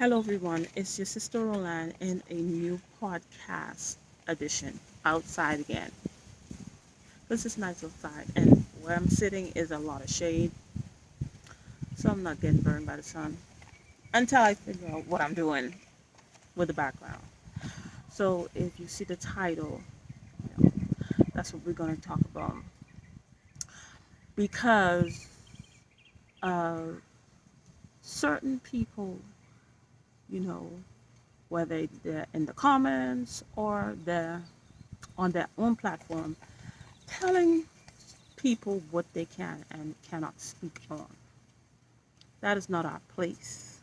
Hello, everyone. It's your sister Roland in a new podcast edition. Outside again. This is nice outside, and where I'm sitting is a lot of shade, so I'm not getting burned by the sun until I figure out what I'm doing with the background. So, if you see the title, you know, that's what we're going to talk about because certain people, you know, whether they're in the comments or they're on their own platform, telling people what they can and cannot speak on. That is not our place.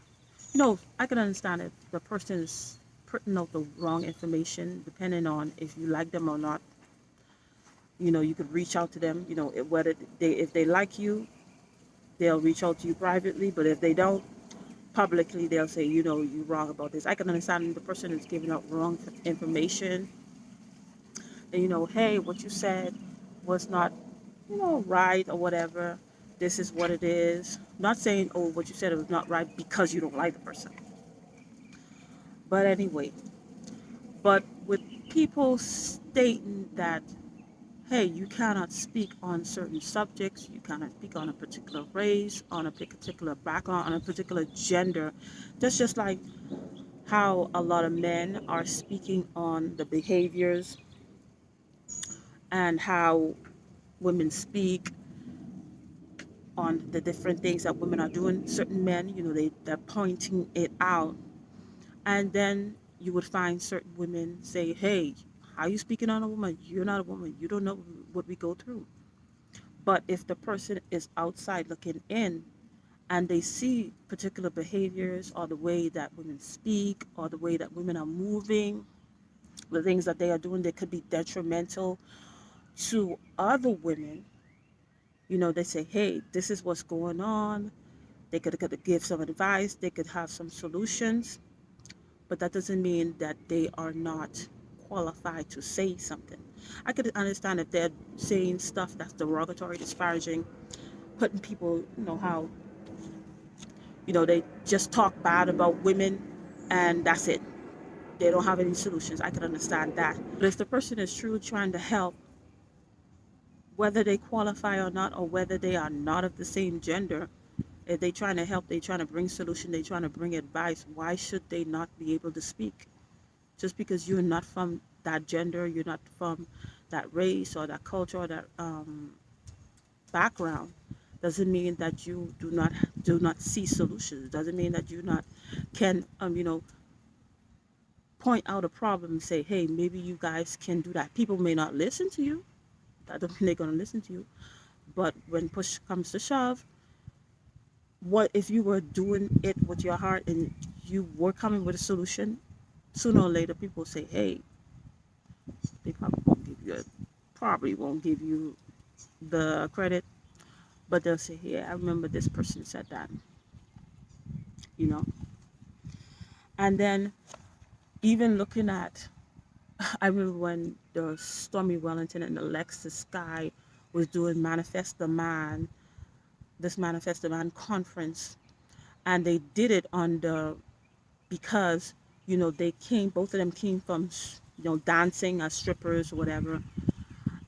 I can understand if the person is putting out the wrong information, depending on if you like them or not. You could reach out to them. Whether if they like you, they'll reach out to you privately. But if they don't, publicly, they'll say, you're wrong about this. I can understand the person is giving out wrong information. And hey, what you said was not right or whatever. This is what it is. Not saying, oh, what you said was not right because you don't like the person. But anyway, but with people stating that, hey, you cannot speak on certain subjects, you cannot speak on a particular race, on a particular background, on a particular gender. That's just like how a lot of men are speaking on the behaviors and how women speak on the different things that women are doing. Certain men, they're pointing it out. And then you would find certain women say, hey, how are you speaking on a woman? You're not a woman. You don't know what we go through. But if the person is outside looking in and they see particular behaviors or the way that women speak or the way that women are moving, the things that they are doing that could be detrimental to other women, they say, hey, this is what's going on. They could give some advice, they could have some solutions, but that doesn't mean that they are not qualified to say something. I could understand if they're saying stuff that's derogatory, disparaging, putting people, how, they just talk bad about women and that's it. They don't have any solutions. I could understand that. But if the person is truly trying to help, whether they qualify or not, or whether they are not of the same gender, if they trying to help, they trying to bring solution, they trying to bring advice, why should they not be able to speak? Just because you're not from that gender, you're not from that race or that culture or that background, doesn't mean that you do not see solutions. Doesn't mean that you not can point out a problem and say, hey, maybe you guys can do that. People may not listen to you. That doesn't mean they're gonna listen to you. But when push comes to shove, what if you were doing it with your heart and you were coming with a solution? Sooner or later, people say, hey, they probably won't give you the credit, but they'll say, yeah, I remember this person said that, you know. And then even looking at, I remember when the Stormy Wellington and the Lexus guy was doing this Manifest the Man conference, and they did it on the because both of them came from dancing as strippers or whatever,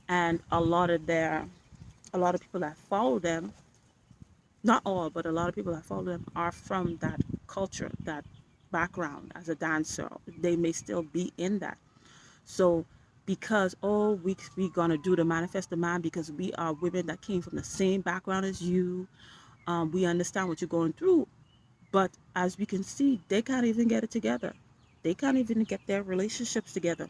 and a lot of people that follow them, not all, but a lot of people that follow them are from that culture, that background as a dancer. They may still be in that. So because we gonna do the manifest demand because we are women that came from the same background as you, we understand what you're going through. But as we can see, they can't even get it together. They can't even get their relationships together.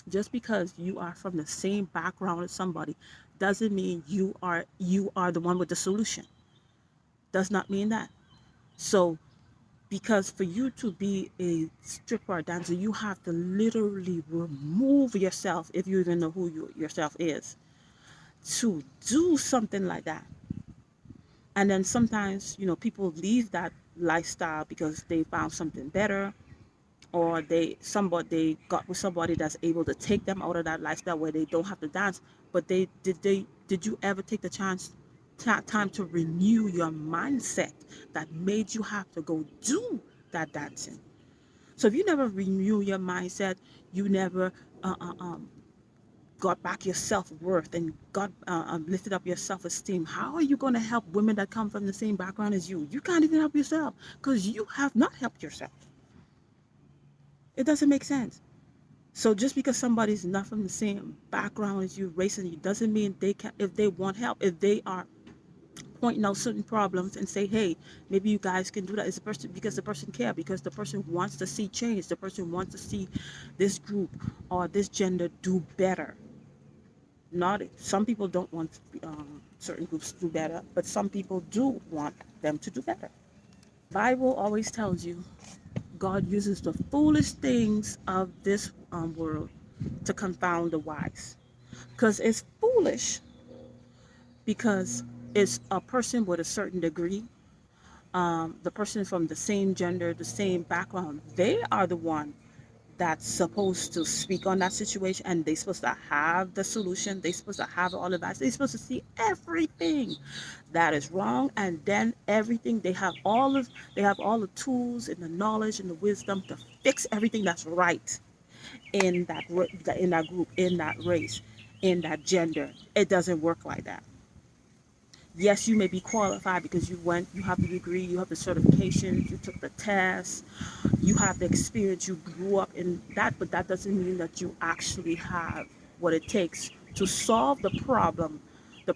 Just because you are from the same background as somebody doesn't mean you are the one with the solution. Does not mean that. So because for you to be a stripper or dancer, you have to literally remove yourself, if you even know who yourself is, to do something like that. And then sometimes people leave that lifestyle because they found something better, or they got with somebody that's able to take them out of that lifestyle where they don't have to dance. But did you ever take the time to renew your mindset that made you have to go do that dancing. So if you never renew your mindset, you never uh, uh, um, got back your self-worth and got lifted up your self-esteem, how are you going to help women that come from the same background as you? You can't even help yourself because you have not helped yourself. It doesn't make sense. So just because somebody's not from the same background as you, race and you, doesn't mean they can, if they want help, if they are pointing out certain problems and say, hey, maybe you guys can do that. It's a person because the person care, because the person wants to see change. The person wants to see this group or this gender do better. Not some people don't want certain groups to do better, but some people do want them to do better. Bible always tells you God uses the foolish things of this world to confound the wise, because it's foolish, because it's a person with a certain degree, the person from the same gender, the same background, they are the one that's supposed to speak on that situation, and they're supposed to have the solution. They're supposed to have all of that. They're supposed to see everything that is wrong, and then everything they have all the tools and the knowledge and the wisdom to fix everything that's right in in that group, in that race, in that gender. It doesn't work like that. Yes, you may be qualified because you have the degree, you have the certification, you took the test, you have the experience, you grew up in that, but that doesn't mean that you actually have what it takes to solve the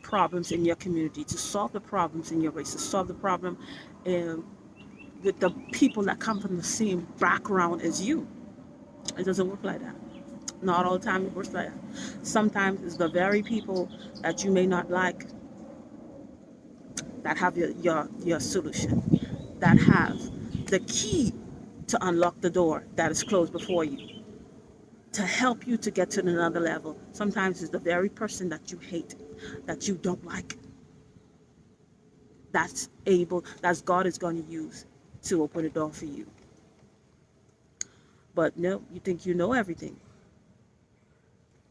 problems in your community, to solve the problems in your race, to solve the problem um, with the people that come from the same background as you. It doesn't work like that. Not all the time it works like that. Sometimes it's the very people that you may not like that have your solution, that have the key to unlock the door that is closed before you, to help you to get to another level. Sometimes it's the very person that you hate, that you don't like, that's God is going to use to open a door for you. But no, you think you know everything.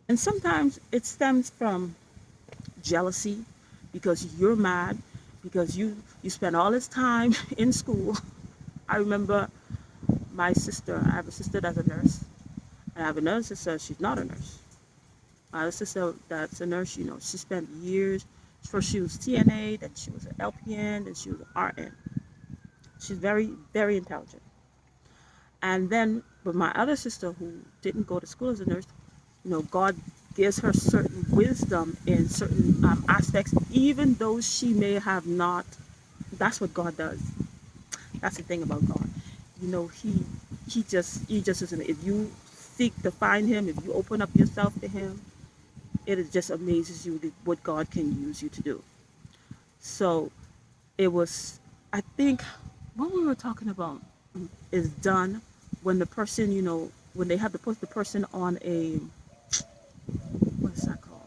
And sometimes it stems from jealousy, because you're mad, because you spend all this time in school. I remember my sister, I have a sister that's a nurse, and I have another sister, she's not a nurse. My other sister that's a nurse, she spent years. First she was TNA, then she was an LPN, then she was an RN. She's very, very intelligent. And then with my other sister who didn't go to school as a nurse, God gives her certain wisdom in certain aspects, even though she may have not. That's what God does. That's the thing about God. He just isn't. If you seek to find Him, if you open up yourself to Him, it just amazes you what God can use you to do. So it was, I think, what we were talking about is done when the person, when they have to put the person on a, what is that called?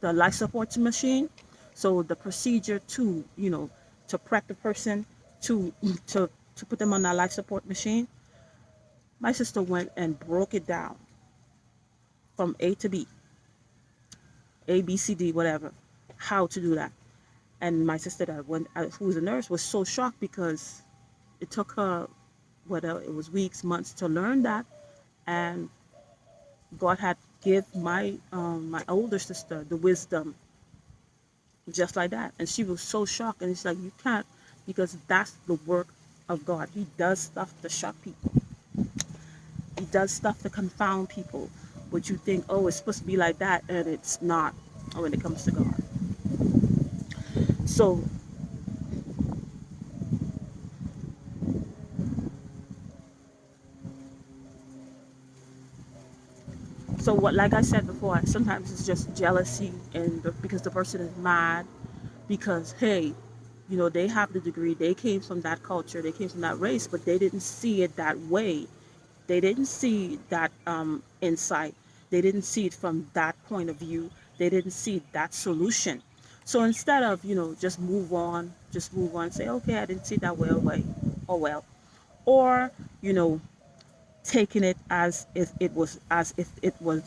The life support machine. So the procedure to, to prep the person to to put them on that life support machine. My sister went and broke it down from A to B, A, B, C, D, whatever, how to do that. And my sister that went, who was a nurse, was so shocked because it took her, whatever, it was weeks, months to learn that. And God had give my older sister the wisdom just like that. And she was so shocked. And it's like, you can't, because that's the work of God. He does stuff to shock people. He does stuff to confound people. But you think, oh, it's supposed to be like that, and it's not when it comes to God. So what, like I said before, sometimes it's just jealousy, and because the person is mad, because hey, they have the degree, they came from that culture, they came from that race, but they didn't see it that way. They didn't see that insight. They didn't see it from that point of view. They didn't see that solution. So instead of just move on, say, okay, I didn't see that way, oh well, or you know taking it as if it was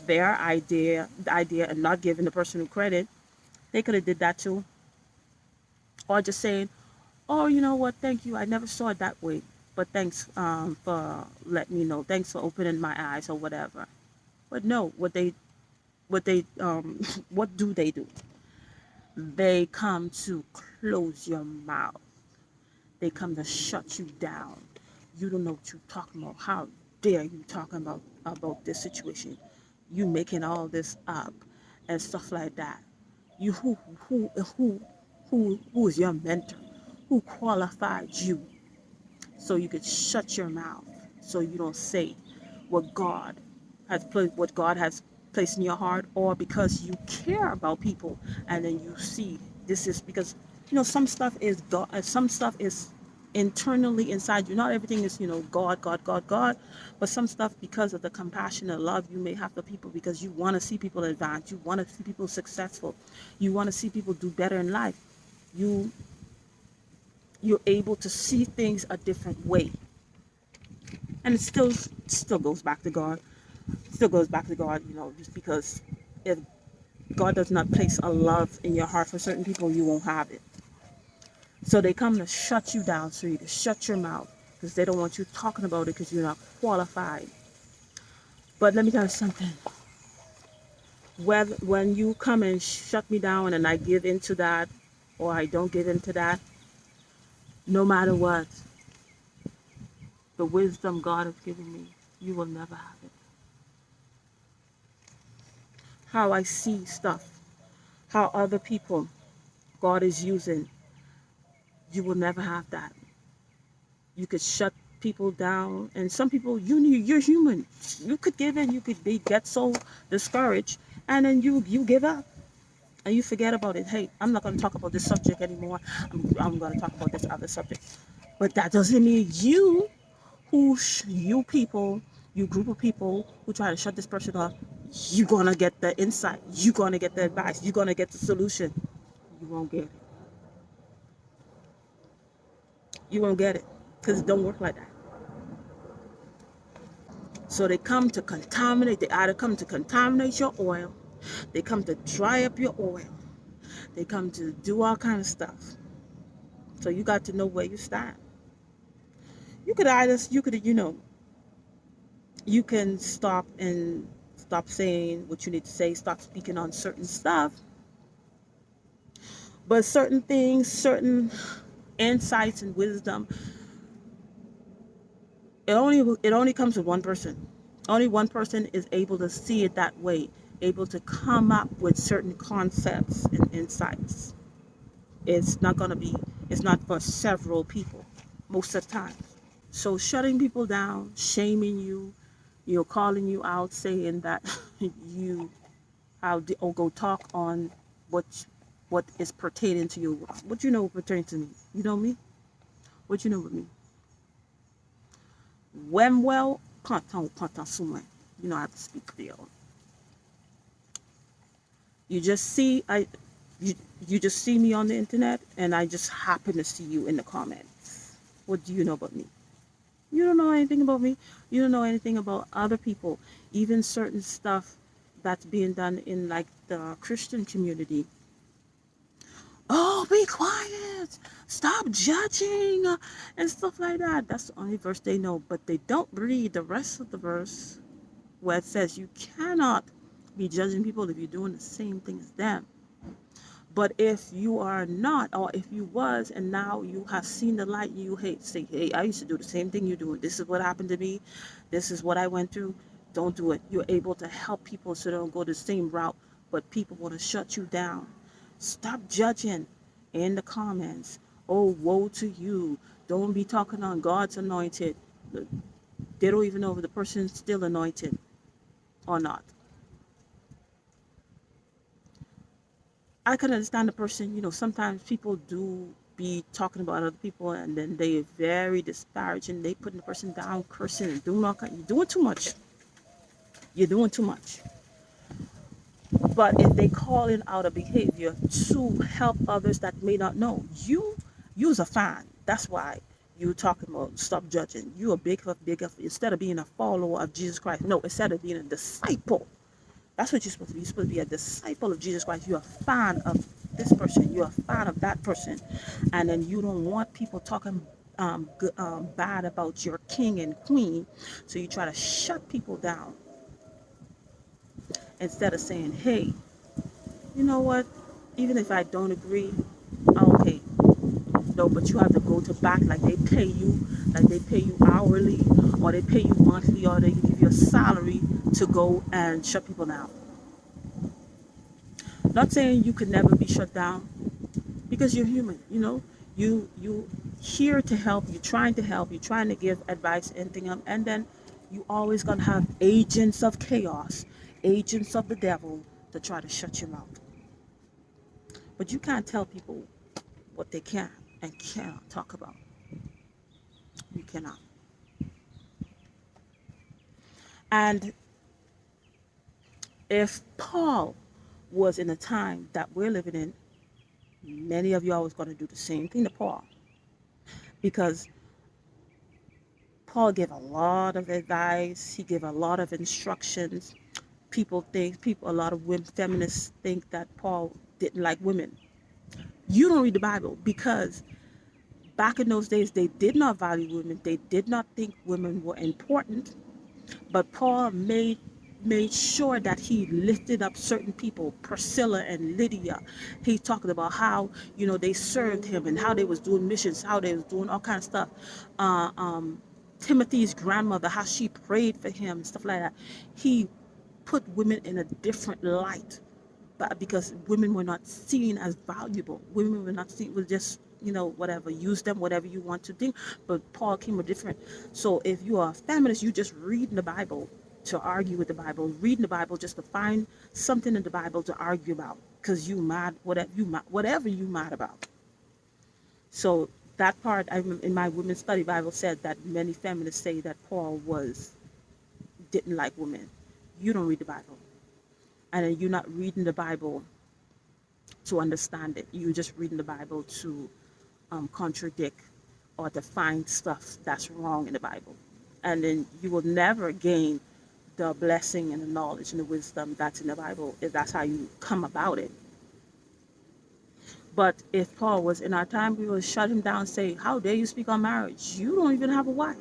their idea, and not giving the person credit. They could have did that too, or just saying, oh, you know what, thank you, I never saw it that way. but thanks for letting me know. Thanks for opening my eyes or whatever. But no, what they what do they do? They come to close your mouth. They come to shut you down. You don't know what you're talking about. How dare you talking about this situation? You making all this up and stuff like that. You who who who is your mentor? Who qualified you so you could shut your mouth so you don't say what God has placed in your heart, or because you care about people, and then you see this is because some stuff is God, some stuff is internally inside you. Not everything is God, but some stuff because of the compassion and love you may have for people, because you want to see people advance, you want to see people successful, you want to see people do better in life. You you're able to see things a different way, and it still goes back to God. Still goes back to God, just because if God does not place a love in your heart for certain people, you won't have it. So they come to shut you down so you can shut your mouth, because they don't want you talking about it because you're not qualified. But let me tell you something. When you come and shut me down and I give into that, or I don't give into that, no matter what, the wisdom God has given me, you will never have it. How I see stuff, how other people God is using, you will never have that. You could shut people down, and some people, you're human. You could give in, you could get so discouraged, and then you give up and you forget about it. Hey, I'm not going to talk about this subject anymore. I'm going to talk about this other subject. But that doesn't mean you people, you group of people who try to shut this person off, you're going to get the insight, you're going to get the advice, you're going to get the solution. You won't get it. You won't get it, because it don't work like that. So they come to contaminate. They either come to contaminate your oil, they come to dry up your oil, they come to do all kind of stuff. So you got to know where you stand. You can stop saying what you need to say, stop speaking on certain stuff, but certain things, certain insights and wisdom, it only comes with one person. Only one person is able to see it that way, able to come up with certain concepts and insights. It's not going to be, it's not for several people most of the time. So shutting people down, shaming you, calling you out, saying that you, or go talk on what what is pertaining to you. What you know pertaining to me? You know me? What you know with me? Wemwell, pantan suman. You know I have to speak Creole. You just see you you just see me on the internet, and I just happen to see you in the comments. What do you know about me? You don't know anything about me. You don't know anything about other people, even certain stuff that's being done in like the Christian community. Oh, be quiet. Stop judging, and stuff like that. That's the only verse they know, but they don't read the rest of the verse where it says you cannot be judging people if you're doing the same thing as them. But if you are not, or if you was, and now you have seen the light, you hate, say, hey, I used to do the same thing you're doing. This is what happened to me. This is what I went through. Don't do it. You're able to help people so they don't go the same route, but people want to shut you down. Stop judging in the comments. Oh, woe to you. Don't be talking on God's anointed. They don't even know if the person's still anointed or not. I can understand the person, sometimes people do be talking about other people, and then they very disparaging. They putting the person down, cursing and doing all kind. You're doing too much. You're doing too much. But if they calling out a behavior to help others that may not know, you's a fan. That's why you talking about stop judging. You a bigger instead of being a follower of Jesus Christ. No, instead of being a disciple. That's what you're supposed to be. You're supposed to be a disciple of Jesus Christ. You're a fan of this person. You're a fan of that person. And then you don't want people talking bad about your king and queen. So you try to shut people down instead of saying, hey, you know what? Even if I don't agree, okay. No, but you have to go to back like they pay you hourly, or they pay you monthly, or they give you a salary to go and shut people down. Not saying you could never be shut down, because you're human, you know. You here to help, you're trying to help, you're trying to give advice, anything and then you always gonna have agents of chaos, agents of the devil to try to shut your mouth. But you can't tell people what they can and cannot talk about. You cannot. And if Paul was in the time that we're living in, many of you always going to do the same thing to Paul, because Paul gave a lot of advice. He gave a lot of instructions. A lot of women, feminists think that Paul didn't like women. You don't read the Bible, because back in those days, they did not value women. They did not think women were important. But Paul made sure that he lifted up certain people, Priscilla and Lydia. He talked about how, they served him and how they was doing missions, how they was doing all kinds of stuff. Uh, um, Timothy's grandmother, how she prayed for him, stuff like that. He put women in a different light, but because women were not seen as valuable. Women were not seen, was just, whatever, use them, whatever you want to think. But Paul came with different. So if you are a feminist, you just reading the Bible to argue with the Bible, reading the Bible just to find something in the Bible to argue about, because you mad, whatever you mad about. So that part, in my women's study Bible said that many feminists say that Paul didn't like women. You don't read the Bible, and then you're not reading the Bible to understand it. You're just reading the Bible to contradict or to find stuff that's wrong in the Bible. And then you will never gain the blessing and the knowledge and the wisdom that's in the Bible if that's how you come about it. But if Paul was in our time, we would shut him down and say, how dare you speak on marriage? You don't even have a wife.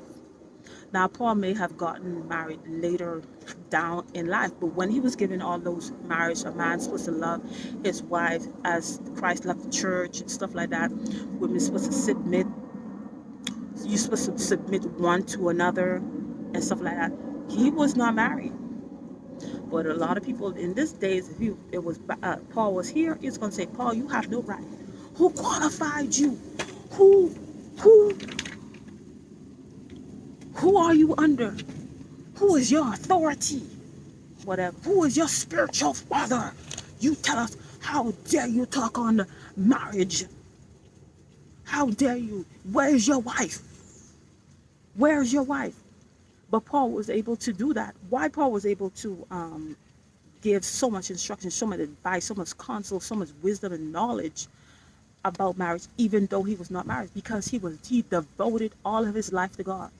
Now, Paul may have gotten married later down in life, but when he was given all those marriage, a man's supposed to love his wife as Christ loved the church and stuff like that. Women supposed to submit. You're supposed to submit one to another and stuff like that. He was not married. But a lot of people in this days, if Paul was here, he's going to say, Paul, you have no right. Who qualified you? Who, who, who are you under? Who is your authority? Whatever. Who is your spiritual father? You tell us, how dare you talk on the marriage? How dare you? Where's your wife? Where's your wife? But Paul was able to do that. Why Paul was able to give so much instruction, so much advice, so much counsel, so much wisdom and knowledge about marriage, even though he was not married, because he devoted all of his life to God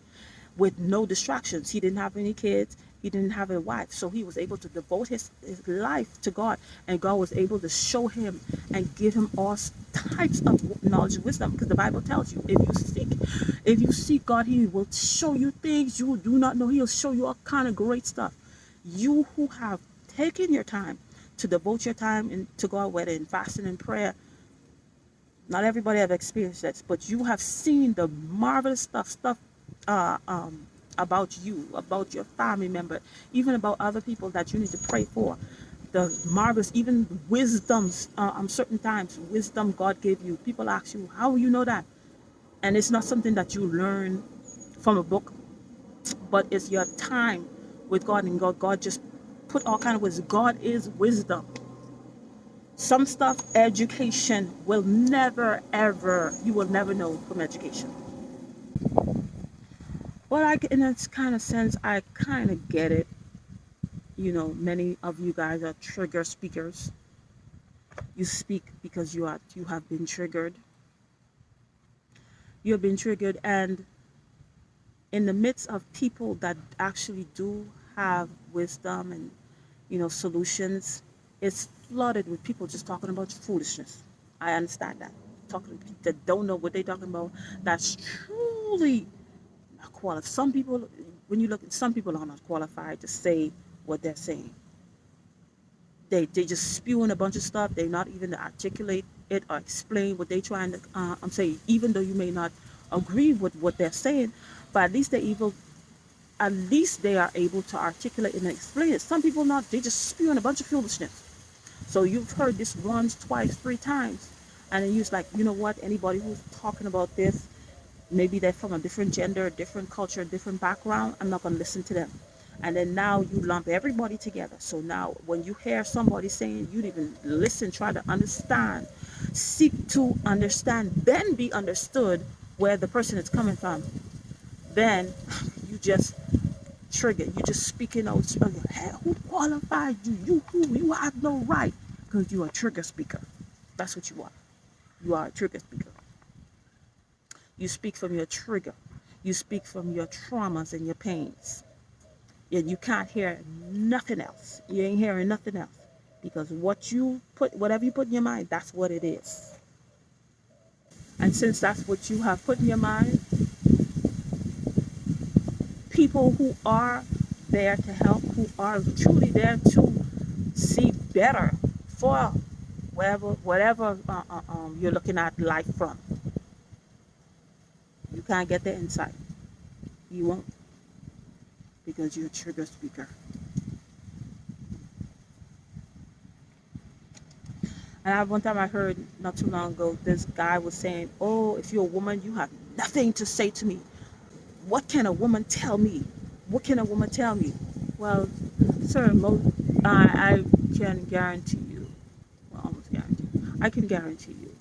with no distractions. He didn't have any kids. He didn't have a wife. So he was able to devote his life to God, and God was able to show him and give him all types of knowledge and wisdom, because the Bible tells you, if you seek God, he will show you things you do not know. He'll show you all kind of great stuff. You who have taken your time to devote your time to God, whether in fasting and prayer, not everybody have experienced this, but you have seen the marvelous stuff uh, um, about you, about your family member, even about other people that you need to pray for. The marvelous, even wisdoms, certain times, wisdom God gave you. People ask you, how will you know that? And it's not something that you learn from a book, but it's your time with God, and God just put all kind of wisdom. God is wisdom. Some stuff, education will never, ever, you will never know from education. But in a kind of sense, I kind of get it. Many of you guys are trigger speakers. You speak because you have been triggered. You have been triggered, and in the midst of people that actually do have wisdom and solutions, it's flooded with people just talking about foolishness. I understand that. Talking that don't know what they're talking about. That's true. truly not qualified. Some people, when you look at some people, are not qualified to say what they're saying. They just spewing a bunch of stuff. They're not even to articulate it or explain what they're trying to I'm saying, even though you may not agree with what they're saying, but at least they are able to articulate and explain it. Some people not, they just spewing a bunch of foolishness. So you've heard this once, twice, three times, and then you're just like, you know what, anybody who's talking about this, maybe they're from a different gender, different culture, different background, I'm not going to listen to them. And then now you lump everybody together. So now when you hear somebody saying, you even listen, try to understand, seek to understand, then be understood where the person is coming from. Then you just trigger. You just speaking out. Hey, who qualified you? You have no right, because you are a trigger speaker. That's what you are. You are a trigger speaker. You speak from your trigger. You speak from your traumas and your pains. And you can't hear nothing else. You ain't hearing nothing else. Because whatever you put in your mind, that's what it is. And since that's what you have put in your mind, people who are there to help, who are truly there to see better for whatever you're looking at life from, you can't get the insight. You won't, because you're a trigger speaker. And one time I heard not too long ago, this guy was saying, oh, if you're a woman, you have nothing to say to me. What can a woman tell me? What can a woman tell me? Well, sir, I can guarantee you, well, almost guarantee, I can guarantee you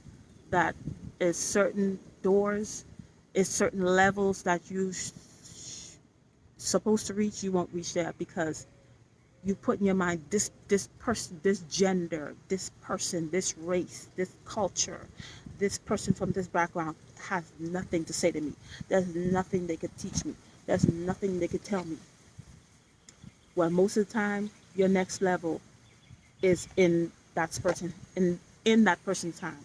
that is certain doors, is certain levels that you supposed to reach, you won't reach there, because you put in your mind, this person, this gender, this person, this race, this culture, this person from this background has nothing to say to me. There's nothing they could teach me. There's nothing they could tell me. Well, most of the time, your next level is in that person, in that person's time.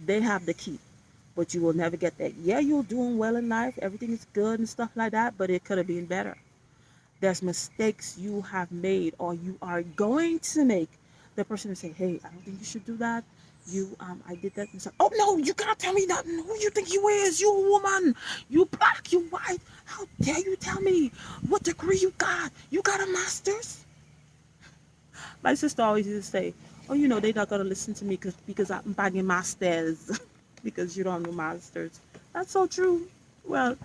They have the key, but you will never get there. Yeah, you're doing well in life, everything is good and stuff like that, but it could have been better. There's mistakes you have made or you are going to make. The person will say, hey, I don't think you should do that. I did that. And so, oh no, you can't tell me nothing. Who you think you is? You a woman. You black, you white. How dare you tell me what degree you got? You got a master's? My sister always used to say, oh, they're not going to listen to me because I'm bagging masters because you don't know masters. That's so true. Well,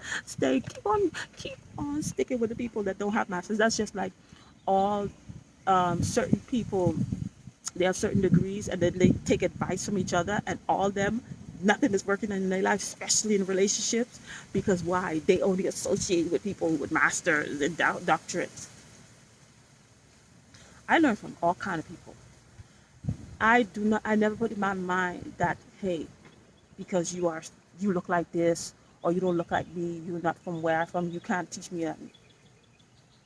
keep on sticking with the people that don't have masters. That's just like all certain people, they have certain degrees and then they take advice from each other, and all them, nothing is working in their life, especially in relationships, because why? They only associate with people with masters and doctorates. I learn from all kind of people. I never put in my mind that, hey, because you look like this, or you don't look like me, you're not from where I'm from, you can't teach me nothing.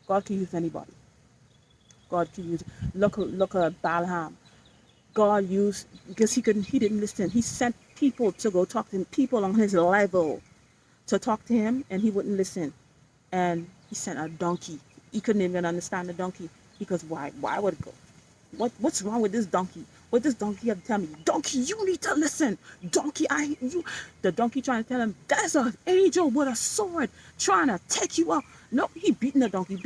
God can use anybody. God can use, look at Balaam. God used, because he didn't listen. He sent people to go talk to him, people on his level to talk to him, and he wouldn't listen. And he sent a donkey. He couldn't even understand the donkey, because why? Why would it go? What's wrong with this donkey? What this donkey have to tell me? Donkey, you need to listen. Donkey, the donkey trying to tell him, there's an angel with a sword trying to take you out. No, he beating the donkey.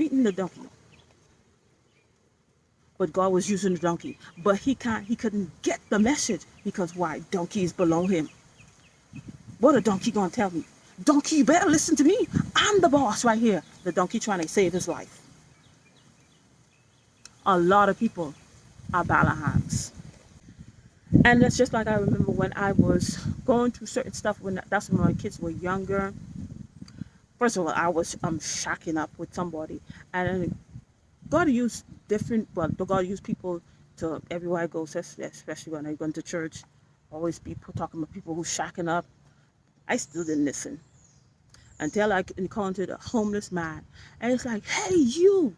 But God was using the donkey. But he couldn't get the message, because why? Donkeys below him. What a donkey gonna tell me? Donkey, you better listen to me. I'm the boss right here. The donkey trying to save his life. A lot of people are Balahams. And that's just like I remember when I was going through certain stuff, that's when my kids were younger. First of all, I was shacking up with somebody, and God used God used people to everywhere I go, especially when I go to church. Always people talking about people who shacking up. I still didn't listen until I encountered a homeless man, and it's like, hey, you,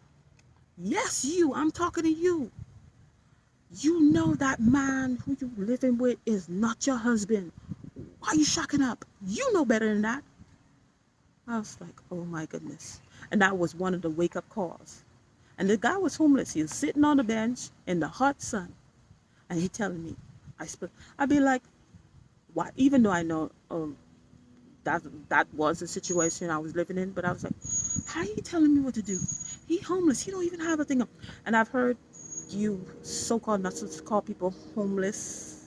yes, you, I'm talking to you. You know that man who you living with is not your husband. Why are you shacking up? You know better than that. I was like, oh my goodness. And that was one of the wake up calls. And the guy was homeless. He was sitting on the bench in the hot sun. And he telling me, I'd be like, why? Even though I know that was the situation I was living in, but I was like, how are you telling me what to do? He homeless. He don't even have a thing. And I've heard you so-called not supposed to call people homeless.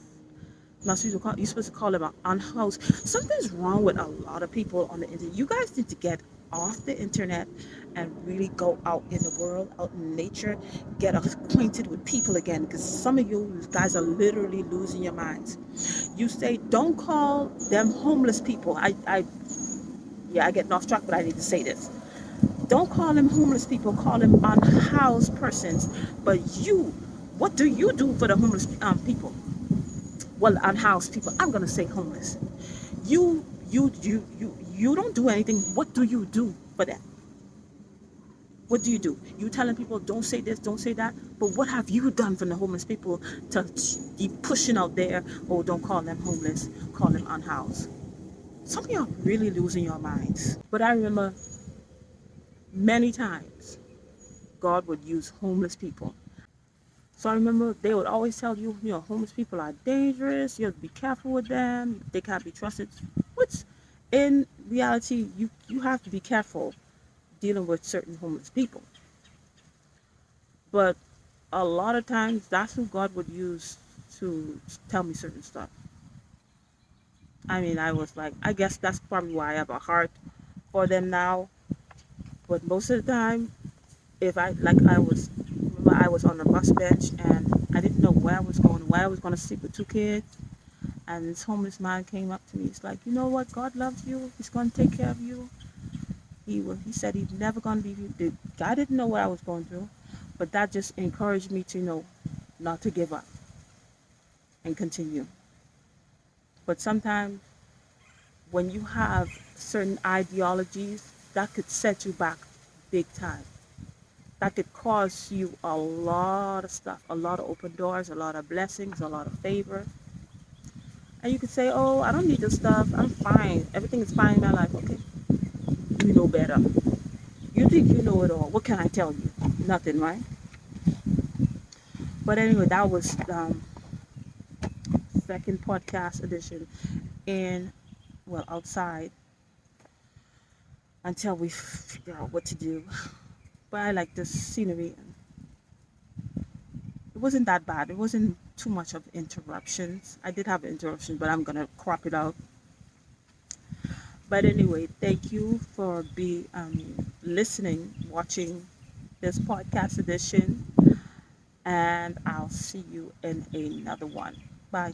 Not supposed to call, you're supposed to call them unhoused. Something's wrong with a lot of people on the internet. You guys need to get off the internet and really go out in the world, out in nature, get acquainted with people again. Because some of you guys are literally losing your minds. You say, don't call them homeless people. Yeah, I get off track, but I need to say this. Don't call them homeless people, call them unhoused persons. But you, what do you do for the homeless people? Well, unhoused people. I'm gonna say homeless. You don't do anything. What do you do for them? What do? You telling people don't say this, don't say that. But what have you done for the homeless people to keep pushing out there? Oh, don't call them homeless, call them unhoused. Some of you are really losing your minds. But I remember many times God would use homeless people. So I remember they would always tell you, homeless people are dangerous. You have to be careful with them. They can't be trusted. Which, in reality, you have to be careful dealing with certain homeless people. But a lot of times, that's who God would use to tell me certain stuff. I mean, I was like, I guess that's probably why I have a heart for them now. But most of the time, if I like I was on the bus bench and I didn't know where I was going to sleep with two kids, and this homeless man came up to me. He's like, you know what? God loves you. He's going to take care of you. He said he's never going to leave you. The guy didn't know what I was going through, but that just encouraged me to not to give up and continue. But sometimes when you have certain ideologies, that could set you back big time. That could cause you a lot of stuff, a lot of open doors, a lot of blessings, a lot of favor. And you could say, oh, I don't need this stuff. I'm fine. Everything is fine in my life. Okay. You know better. You think you know it all. What can I tell you? Nothing, right? But anyway, that was second podcast edition in, well, outside until we figure out what to do. But I like the scenery. It wasn't that bad. It wasn't too much of interruptions. I did have interruptions, but I'm gonna crop it out. But anyway, thank you for listening, watching this podcast edition, and I'll see you in another one. Bye.